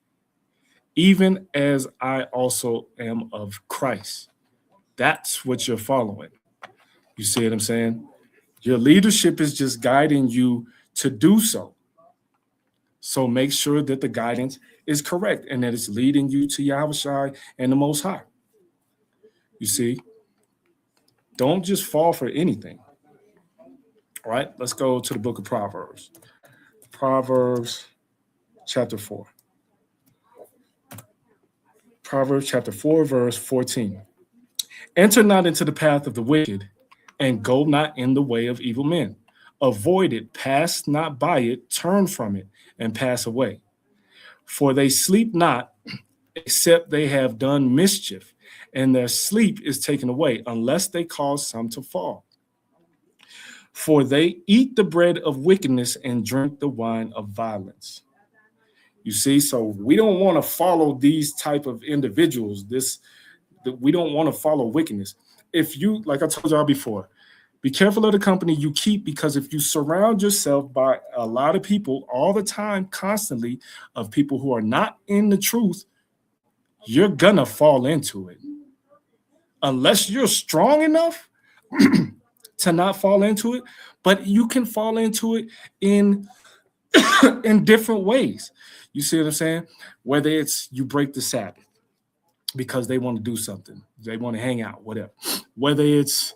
even as I also am of Christ. That's what you're following. You see what I'm saying? Your leadership is just guiding you to do so. So make sure that the guidance is correct and that it's leading you to Yahushua and the Most High. You see, don't just fall for anything. All right, let's go to the book of Proverbs. Proverbs chapter 4. Proverbs chapter 4, verse 14. Enter not into the path of the wicked, and go not in the way of evil men. Avoid it, pass not by it, turn from it, and pass away. For they sleep not, except they have done mischief, and their sleep is taken away, unless they cause some to fall. For they eat the bread of wickedness and drink the wine of violence. You see, so we don't want to follow these type of individuals. We don't want to follow wickedness. If you, like I told y'all before, be careful of the company you keep, because if you surround yourself by a lot of people all the time, constantly, of people who are not in the truth, you're gonna fall into it. Unless you're strong enough to not fall into it, but you can fall into it in different ways. You see what I'm saying? Whether it's you break the Sabbath because they want to do something, they want to hang out, whatever. Whether it's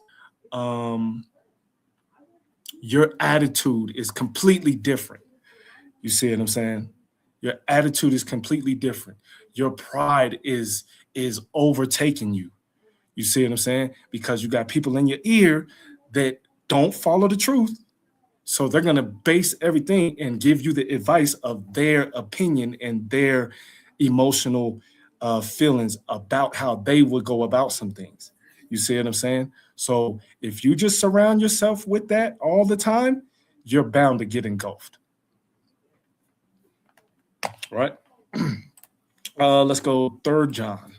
your attitude is completely different. You see what I'm saying? Your attitude is completely different. Your pride is overtaking you. You see what I'm saying? Because you got people in your ear that don't follow the truth. So they're going to base everything and give you the advice of their opinion and their emotional feelings about how they would go about some things. You see what I'm saying? So if you just surround yourself with that all the time, you're bound to get engulfed. Right? Let's go 3 John.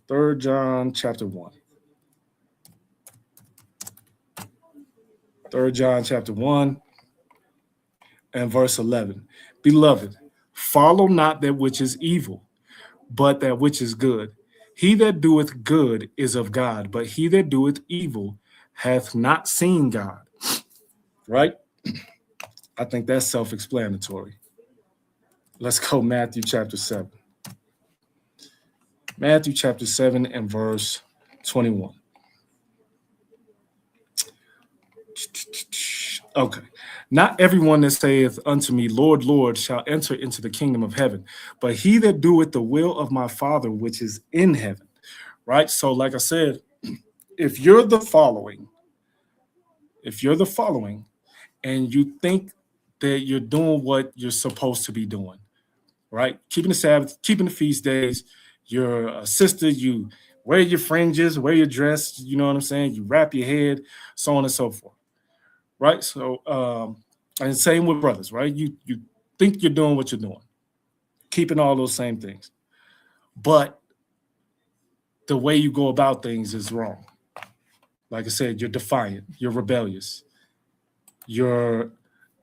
3 John chapter 1. 3 John chapter 1 and verse 11. Beloved, follow not that which is evil, but that which is good. He that doeth good is of God, but he that doeth evil hath not seen God. Right? I think that's self-explanatory. Let's go Matthew chapter 7. Matthew chapter 7 and verse 21. Okay. Not everyone that saith unto me, Lord, Lord, shall enter into the kingdom of heaven, but he that doeth the will of my Father which is in heaven. Right? So like I said, if you're the following and you think that you're doing what you're supposed to be doing, right? Keeping the Sabbath, keeping the feast days, you're a sister, you wear your fringes, wear your dress, you know what I'm saying? You wrap your head, so on and so forth. Right? So, and same with brothers, right? You think you're doing what you're doing, keeping all those same things. But the way you go about things is wrong. Like I said, you're defiant, you're rebellious, you're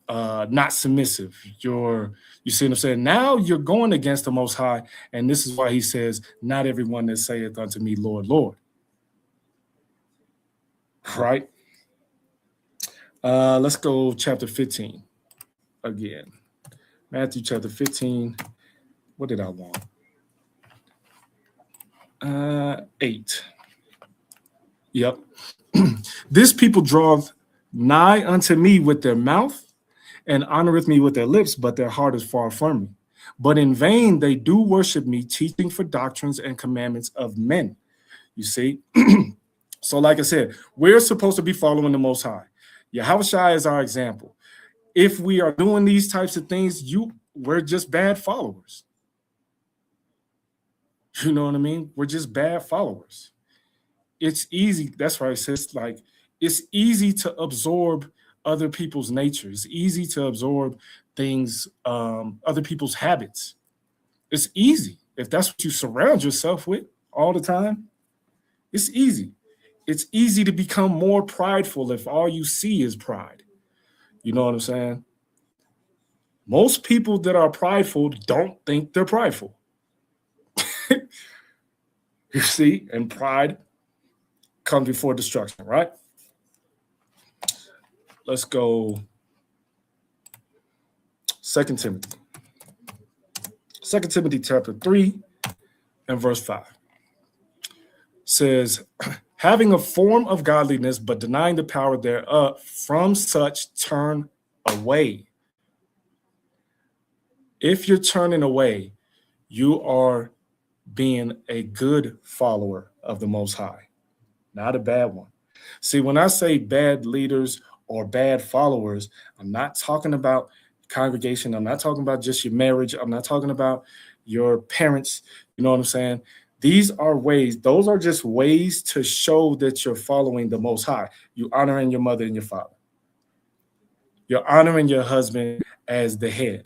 not submissive. You see what I'm saying? Now you're going against the Most High, and this is why he says, not everyone that saith unto me, Lord, Lord. Right? Let's go chapter 15 again. Matthew chapter 15. What did I want? 8. Yep. This people draweth nigh unto me with their mouth, and honoreth me with their lips, but their heart is far from me. But in vain they do worship me, teaching for doctrines and commandments of men. You see? So like I said, we're supposed to be following the Most High. Yahushua is our example. If we are doing these types of things, we're just bad followers. You know what I mean? We're just bad followers. It's easy. That's why it says, like, it's easy to absorb other people's nature. It's easy to absorb things, other people's habits. It's easy. If that's what you surround yourself with all the time, it's easy. It's easy to become more prideful if all you see is pride. You know what I'm saying? Most people that are prideful don't think they're prideful. You see, and pride comes before destruction, right? Let's go 2 Timothy. 2 Timothy chapter 3 and verse 5 says, having a form of godliness, but denying the power thereof, from such turn away. If you're turning away, you are being a good follower of the Most High, not a bad one. See, when I say bad leaders or bad followers, I'm not talking about congregation. I'm not talking about just your marriage. I'm not talking about your parents. You know what I'm saying? These are ways, those are just ways to show that you're following the Most High. You honoring your mother and your father. You're honoring your husband as the head.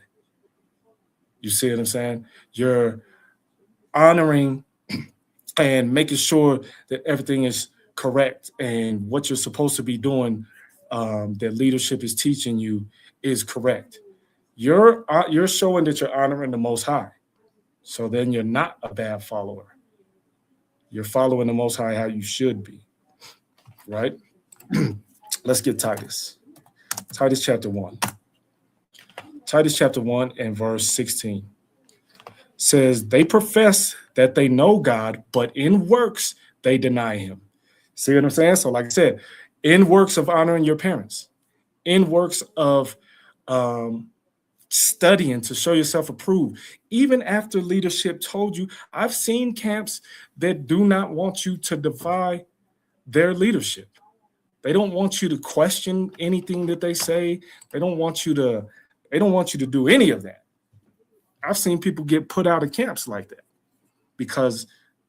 You see what I'm saying? You're honoring and making sure that everything is correct and what you're supposed to be doing, that leadership is teaching you, is correct. You're showing that you're honoring the Most High. So then you're not a bad follower. You're following the Most High how you should be, right? Let's get Titus. Titus chapter 1. Titus chapter 1 and verse 16 says, they profess that they know God, but in works they deny him. See what I'm saying? So like I said, in works of honoring your parents, in works of studying to show yourself approved, even after leadership told you. I've seen camps that do not want you to defy their leadership. They don't want you to question anything that they say. They don't want you to do any of that. I've seen people get put out of camps like that because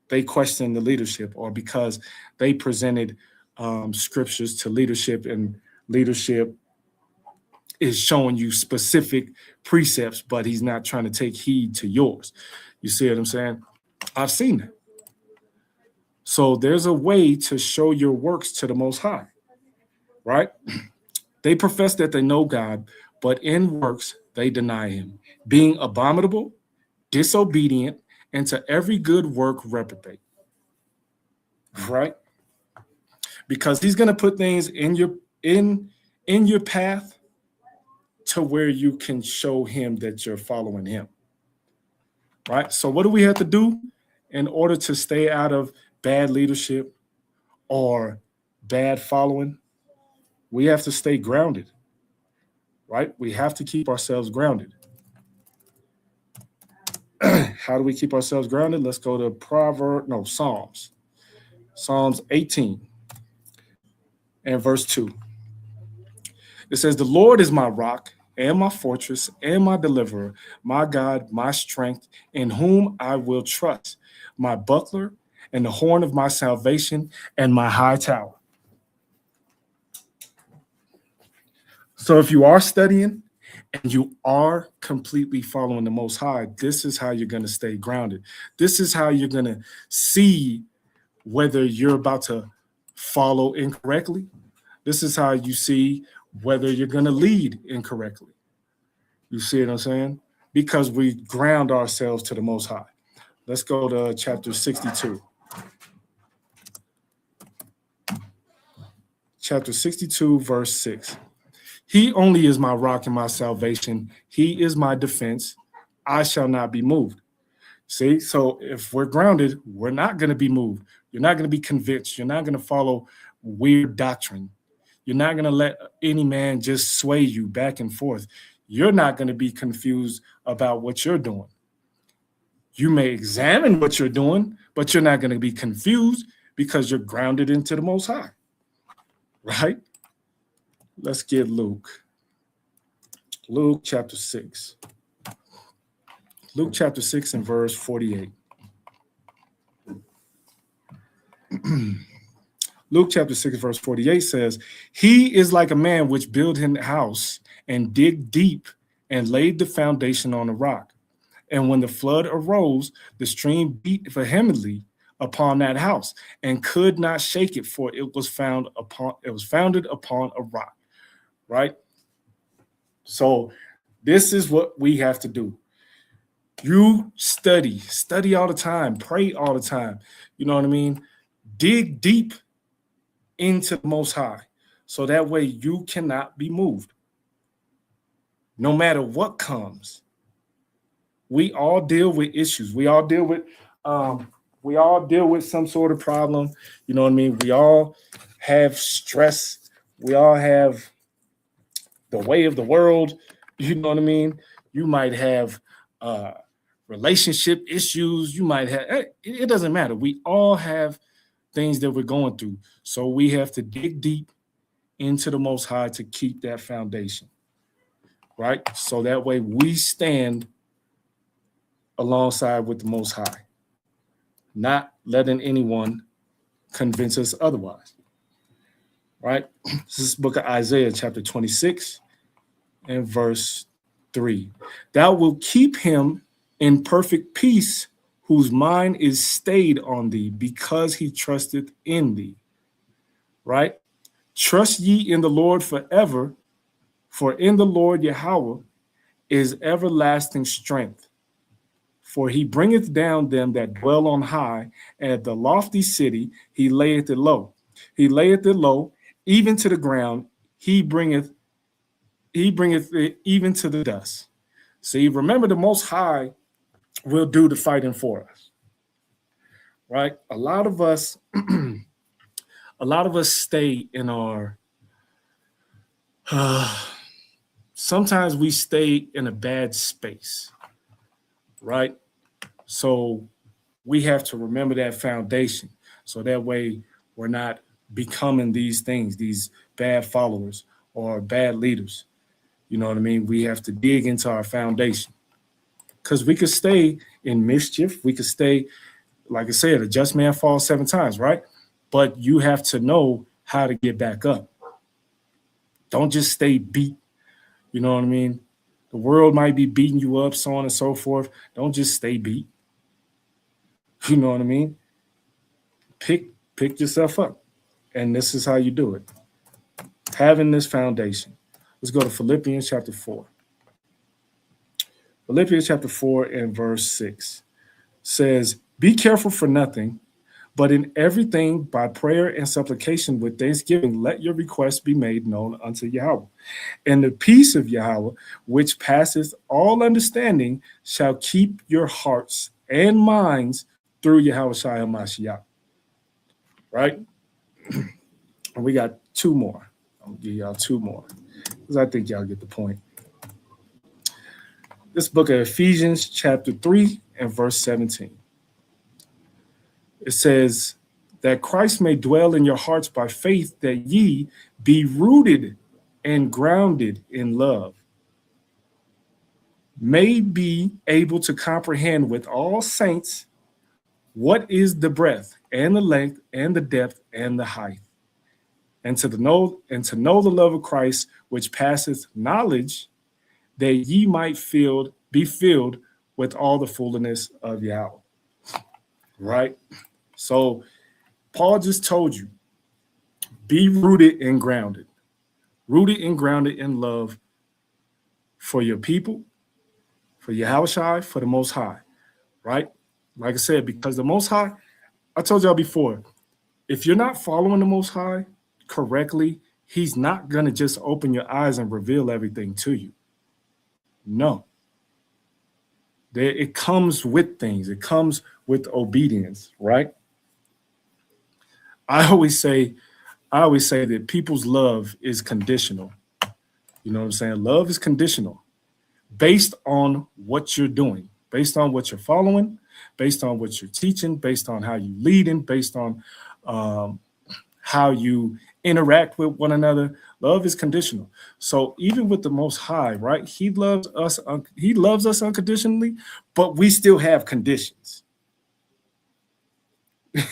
they questioned the leadership or because they presented scriptures to leadership, and leadership is showing you specific precepts, but he's not trying to take heed to yours. You see what I'm saying? I've seen that. So there's a way to show your works to the Most High, right? They profess that they know God, but in works they deny him, being abominable, disobedient, and to every good work reprobate. Right? Because he's going to put things in your path to where you can show him that you're following him. Right? So what do we have to do in order to stay out of bad leadership or bad following? We have to stay grounded. Right? We have to keep ourselves grounded. How do we keep ourselves grounded? Let's go to Psalms. Psalms 18 and verse 2. It says, the Lord is my rock and my fortress and my deliverer, my God, my strength, in whom I will trust, my buckler and the horn of my salvation and my high tower. So if you are studying and you are completely following the Most High, this is how you're going to stay grounded. This is how you're going to see whether you're about to follow incorrectly. This is how you see whether you're going to lead incorrectly. You see what I'm saying? Because we ground ourselves to the Most High. Let's go to chapter 62. Chapter 62, verse 6. He only is my rock and my salvation. He is my defense. I shall not be moved. See, so if we're grounded, we're not going to be moved. You're not going to be convinced. You're not going to follow weird doctrine. You're not going to let any man just sway you back and forth. You're not going to be confused about what you're doing. You may examine what you're doing, but you're not going to be confused because you're grounded into the Most High, right? Let's get Luke. Luke chapter 6. Luke chapter 6 and verse 48. Luke chapter 6 verse 48 says, he is like a man which built his house and dig deep and laid the foundation on a rock. And when the flood arose, the stream beat vehemently upon that house and could not shake it, for it was founded upon a rock. Right? So this is what we have to do. You study all the time, pray all the time. You know what I mean? Dig deep into the Most High, so that way you cannot be moved. No matter what comes, we all deal with issues. We all deal with some sort of problem. You know what I mean? We all have stress. We all have the way of the world. You know what I mean? You might have relationship issues. You might have, it doesn't matter. We all have things that we're going through. So we have to dig deep into the Most High to keep that foundation, right? So that way we stand alongside with the Most High, not letting anyone convince us otherwise, right? This is the book of Isaiah, chapter 26 and verse 3. Thou wilt keep him in perfect peace, whose mind is stayed on thee, because he trusteth in thee. Right? Trust ye in the Lord forever, for in the Lord Yahweh is everlasting strength. For he bringeth down them that dwell on high, and at the lofty city he layeth it low. He layeth it low, even to the ground. He bringeth it even to the dust. See, remember, the Most High will do the fighting for us, right? A lot of us stay in our, sometimes we stay in a bad space, right? So we have to remember that foundation, so that way we're not becoming these things, these bad followers or bad leaders. You know what I mean? We have to dig into our foundation, because we could stay in mischief. We could stay, like I said, a just man falls 7 times, right? But you have to know how to get back up. Don't just stay beat. You know what I mean? The world might be beating you up, so on and so forth. Don't just stay beat. You know what I mean? Pick yourself up. And this is how you do it. Having this foundation. Let's go to Philippians chapter 4. Philippians chapter 4 and verse 6 says, be careful for nothing, but in everything by prayer and supplication with thanksgiving, let your requests be made known unto Yahweh. And the peace of Yahweh, which passeth all understanding, shall keep your hearts and minds through Yahweh Shai HaMashiach. Right? And we got 2 more. I'll give y'all 2 more, because I think y'all get the point. This book of Ephesians chapter 3 and verse 17. It says that Christ may dwell in your hearts by faith, that ye be rooted and grounded in love, may be able to comprehend with all saints what is the breadth and the length and the depth and the height, and to know the love of Christ, which passeth knowledge, that ye might be filled with all the fullness of Yahweh. Right? So Paul just told you, be rooted and grounded in love for your people, for Yahweh Shai, for the Most High. Right? Like I said, because the Most High, I told y'all before, if you're not following the Most High correctly, He's not going to just open your eyes and reveal everything to you. No. It comes with things. It comes with obedience, right? I always say that people's love is conditional. You know what I'm saying? Love is conditional based on what you're doing, based on what you're following, based on what you're teaching, based on how you leading, based on how you interact with one another. Love is conditional. So even with the Most High, right? He loves us unconditionally, but we still have conditions.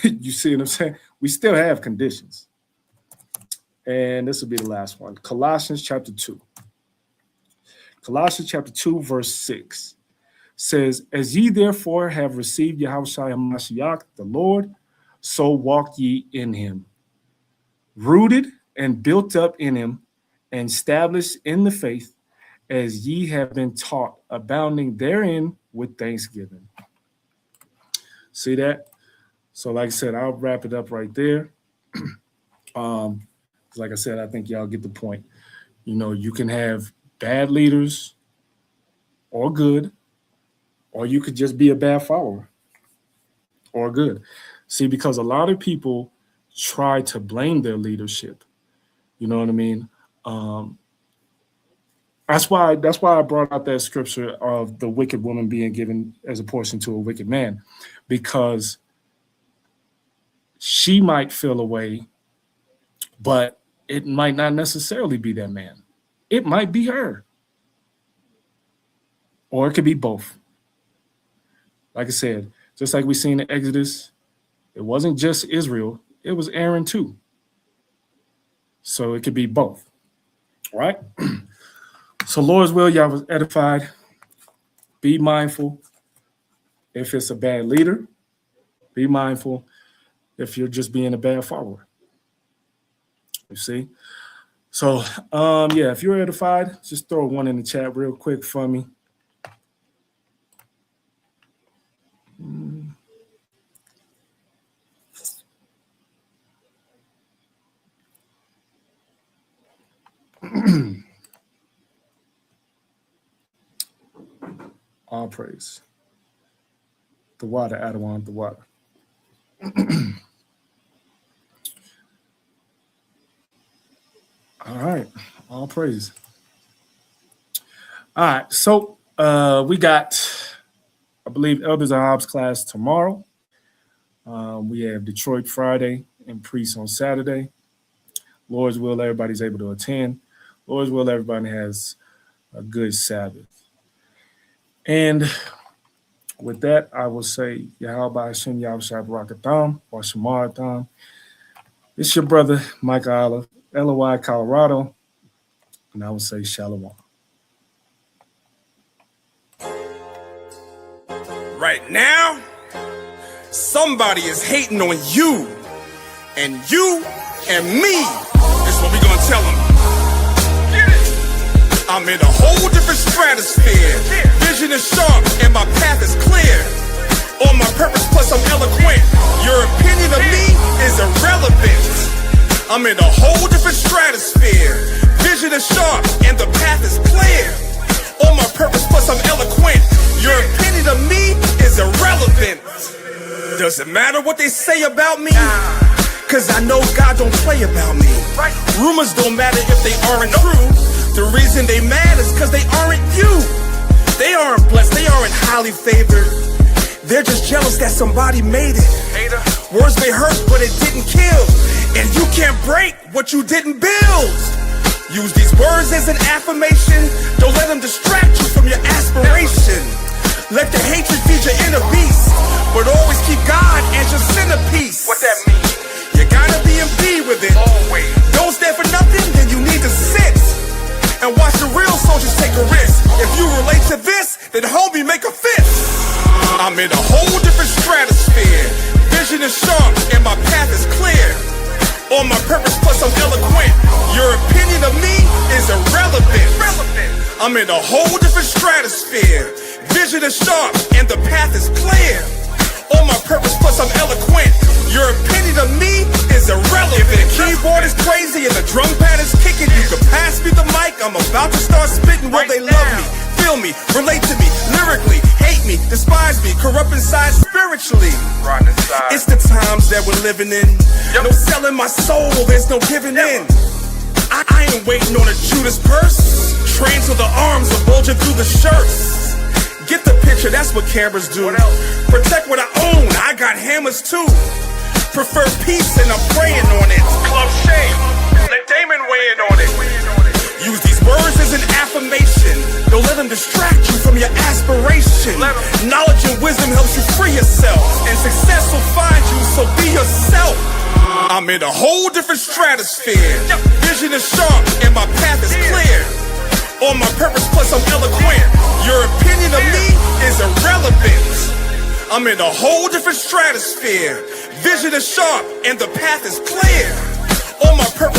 You see what I'm saying? We still have conditions. And this will be the last one. Colossians chapter 2. Colossians chapter 2, verse 6 says, as ye therefore have received Yahushua HaMashiach, the Lord, so walk ye in him, rooted and built up in him, and established in the faith, as ye have been taught, abounding therein with thanksgiving. See that? So like I said, I'll wrap it up right there. Like I said, I think y'all get the point. You know, you can have bad leaders or good, or you could just be a bad follower or good. See, because a lot of people try to blame their leadership. You know what I mean? That's why I brought out that scripture of the wicked woman being given as a portion to a wicked man, because she might feel a way, but it might not necessarily be that man. It might be her. Or it could be both. Like I said, just like we seen in Exodus, it wasn't just Israel, it was Aaron too. So it could be both. All right? So Lord's will, y'all was edified. Be mindful if it's a bad leader. Be mindful if you're just being a bad follower. You see? So, yeah, if you're edified, just throw one in the chat real quick for me. All praise. The water, Adawan, the water. All right, all praise. All right, so we got, I believe, Elders and Hobbs class tomorrow. We have Detroit Friday and Priest on Saturday. Lord's will, everybody's able to attend. Lord's will, everybody has a good Sabbath. And with that, I will say, Yahweh Hashem, Yahushua Barakatham, or Shamaratham. It's your brother, Micah Allah, LOI, Colorado, and I will say Shalom. Right now, somebody is hating on you and me. That's what we gonna tell them. I'm in a whole different stratosphere. Vision is sharp and my path is clear. On my purpose, plus I'm eloquent. Your opinion of me is irrelevant. I'm in a whole different stratosphere. Vision is sharp and the path is clear. On my purpose, plus I'm eloquent. Your opinion of me is irrelevant. Does it matter what they say about me? Cause I know God don't play about me. Rumors don't matter if they aren't true. The reason they mad is cause they aren't you. They aren't blessed, they aren't highly favored. They're just jealous that somebody made it. Words may hurt, but it didn't kill. And you can't break what you didn't build. Use these words as an affirmation. Don't let them distract you from your aspiration. Let the hatred feed your inner beast, but always keep God as your centerpiece. What that mean? You gotta be in B with it. Always. Don't stand for nothing, then you need to sit and watch the real soldiers take a risk. If you relate to this, then homie, make a fist. I'm in a whole different stratosphere. Vision is sharp and my path is clear. On my purpose, plus I'm eloquent. Your opinion of me is irrelevant. I'm in a whole different stratosphere. Vision is sharp and the path is clear. On my purpose, plus I'm eloquent. Your opinion of me is irrelevant. If the keyboard is crazy and the drum pad is kicking, you can pass me the mic, I'm about to start spitting. Will they love me, feel me, relate to me, lyrically, hate me, despise me, corrupt inside spiritually? It's the times that we're living in. No selling my soul, there's no giving in. I ain't waiting on a Judas purse. Trained till the arms are bulging through the shirts. Get the picture, that's what cameras do. Protect what I own, I got hammers too. Prefer peace and I'm praying on it. Club Shame, let Damon weigh in on it. Use these words as an affirmation. Don't let them distract you from your aspiration. Knowledge and wisdom helps you free yourself, and success will find you, so be yourself. I'm in a whole different stratosphere. Vision is sharp and my path is clear. On my purpose, plus I'm eloquent. Your opinion of me is irrelevant. I'm in a whole different stratosphere. Vision is sharp and the path is clear. On my purpose.